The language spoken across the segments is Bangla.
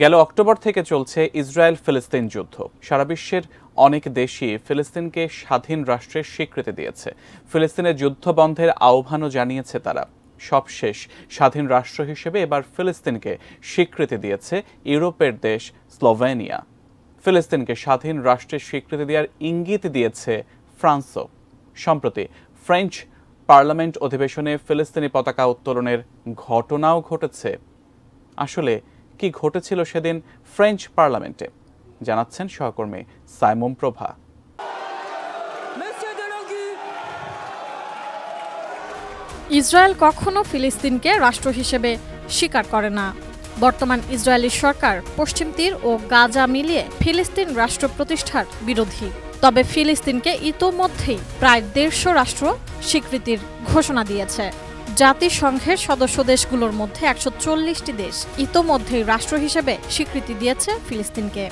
গেল অক্টোবর থেকে চলছে ইসরায়েল ফিলিস্তিন যুদ্ধ। সারা বিশ্বের অনেক দেশই ফিলিস্তিনকে স্বাধীন রাষ্ট্রের স্বীকৃতি দিয়েছে। ফিলিস্তিনের যুদ্ধ বন্ধের আহ্বানও জানিয়েছে তারা। সবশেষ স্বাধীন রাষ্ট্র হিসেবে এবার ফিলিস্তিনকে স্বীকৃতি দিয়েছে ইউরোপের দেশ স্লোভেনিয়া। ফিলিস্তিনকে স্বাধীন রাষ্ট্রের স্বীকৃতি দেওয়ার ইঙ্গিত দিয়েছে ফ্রান্সও। সম্প্রতি ফ্রেঞ্চ পার্লামেন্ট অধিবেশনে ফিলিস্তিনি পতাকা উত্তোলনের ঘটনাও ঘটেছে। আসলে কি ঘটেছিল সেদিন ফ্রেঞ্চ পার্লামেন্টে, জানাচ্ছেন সহকর্মী সাইমন প্রভা। ইসরায়েল কখনো ফিলিস্তিনকে রাষ্ট্র হিসেবে স্বীকার করে না। বর্তমান ইসরায়েলি সরকার পশ্চিম তীর ও গাজা মিলিয়ে ফিলিস্তিন রাষ্ট্র প্রতিষ্ঠার বিরোধী। তবে ফিলিস্তিনকে ইতোমধ্যেই প্রায় 150 রাষ্ট্র স্বীকৃতির ঘোষণা দিয়েছে। জাতিসংঘের সদস্য দেশগুলোর মধ্যে 140টি দেশ ইতোমধ্যেই রাষ্ট্র হিসেবে স্বীকৃতি দিয়েছে ফিলিস্তিনকে।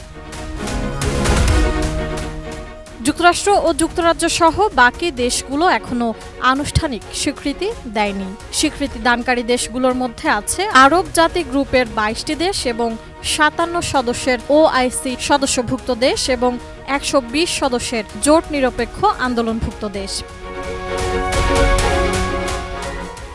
যুক্তরাষ্ট্র ও যুক্তরাজ্য সহ বাকি দেশগুলো এখনো আনুষ্ঠানিক স্বীকৃতি দেয়নি। স্বীকৃতি দানকারী দেশগুলোর মধ্যে আছে আরব জাতি গ্রুপের 22টি দেশ এবং 57 সদস্যের ওআইসি সদস্যভুক্ত দেশ এবং 120 সদস্যের জোট নিরপেক্ষ আন্দোলনভুক্ত দেশ।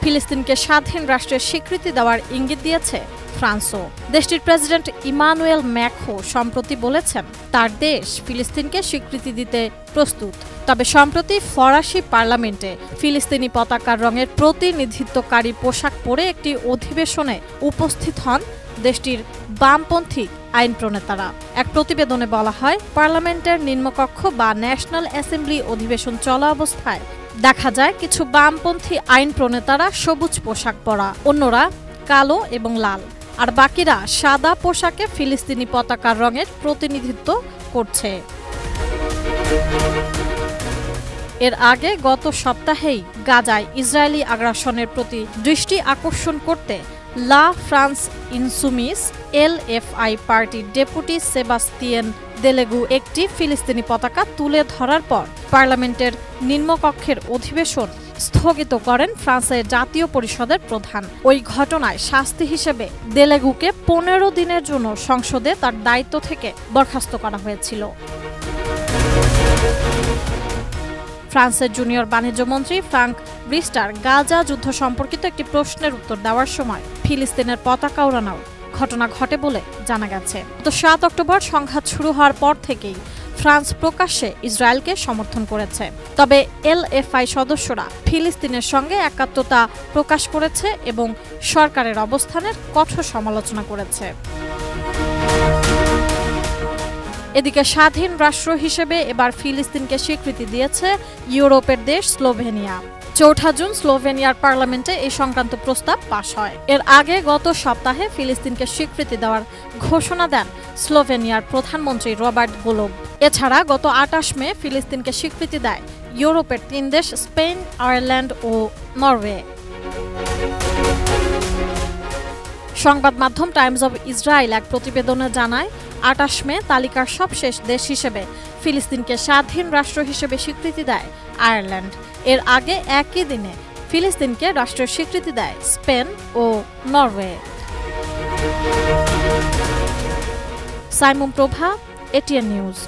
ফিলিস্তিনকে স্বাধীন রাষ্ট্রের স্বীকৃতি দেওয়ার ইঙ্গিত দিয়েছে ফ্রান্সও। দেশটির প্রেসিডেন্ট ইমানুয়েল ম্যাক্রো সম্প্রতি বলেছেন তার দেশ ফিলিস্তিনকে স্বীকৃতি দিতে প্রস্তুত। তবে সম্প্রতি ফরাসি পার্লামেন্টে ফিলিস্তিনি পতাকার রঙের প্রতিনিধিত্বকারী পোশাক পরে একটি অধিবেশনে উপস্থিত হন দেশটির বামপন্থী আইন প্রণেতারা। এক প্রতিবেদনে বলা হয়, পার্লামেন্টের নিম্নকক্ষ বা ন্যাশনাল অ্যাসেম্বলি অধিবেশন চলা অবস্থায় দেখা যায় কিছু বামপন্থী আইন প্রণেতারা সবুজ পোশাক পরা, অন্যরা কালো এবং লাল, আর বাকিরা সাদা পোশাকে ফিলিস্তিনি পতাকার রঙের প্রতিনিধিত্ব করছে। এর আগে গত সপ্তাহেই গাজায় ইসরায়েলি আগ্রাসনের প্রতি দৃষ্টি আকর্ষণ করতে লা ফ্রান্স ইনসুমিস এলএফআই পার্টির ডেপুটি সেবাস্তিয়ান দেলেগু একটি ফিলিস্তিনি পতাকা তুলে ধরার পর পার্লামেন্টের নিম্নকক্ষের অধিবেশন স্থগিত করেন ফ্রান্সের জাতীয় পরিষদের প্রধান। ওই ঘটনায় শাস্তি হিসেবে দেলেগুকে 15 দিনের জন্য সংসদে তার দায়িত্ব থেকে বরখাস্ত করা হয়েছিল। ফ্রান্সের জুনিয়র বাণিজ্য মন্ত্রী ফ্রাঙ্ক ব্রিস্টার গাজা যুদ্ধ সম্পর্কিত একটি প্রশ্নের উত্তর দেওয়ার সময় ফিলিস্তিনের পতাকা ওড়ানোর ঘটনা ঘটে বলে জানা গেছে। গত 7 অক্টোবর সংঘাত শুরু হওয়ার পর থেকেই ফ্রান্স প্রকাশ্যে ইসরায়েলকে সমর্থন করেছে। তবে এলএফআই সদস্যরা ফিলিস্তিনের সঙ্গে একাত্মতা প্রকাশ করেছে এবং সরকারের অবস্থানের কঠোর সমালোচনা করেছে। এদিকে স্বাধীন রাষ্ট্র হিসেবে এবার ফিলিস্তিনকে স্বীকৃতি দিয়েছে ইউরোপের দেশ স্লোভেনিয়া। 4 জুন স্লোভেনিয়ার পার্লামেন্টে এই সংক্রান্ত প্রস্তাব পাশ হয়। এর আগে গত সপ্তাহে ফিলিস্তিনকে স্বীকৃতি দেওয়ার ঘোষণা দেন স্লোভেনিয়ার প্রধানমন্ত্রী রবার্ট গোলোব। এছাড়া গত 28 মে ফিলিস্তিনকে স্বীকৃতি দেয় ইউরোপের 3 দেশ স্পেন, আয়ারল্যান্ড ও নরওয়ে। সংবাদ মাধ্যম টাইমস অব ইসরায়েল এক প্রতিবেদনে জানায়, 28 মে তালিকার সবশেষ দেশ হিসেবে ফিলিস্তিনকে স্বাধীন রাষ্ট্র হিসেবে স্বীকৃতি দেয় আয়ারল্যান্ড। এর আগে একই দিনে ফিলিস্তিনকে রাষ্ট্রের স্বীকৃতি দেয় স্পেন ও নরওয়ে। সাইমন প্রভা, এটিএন নিউজ।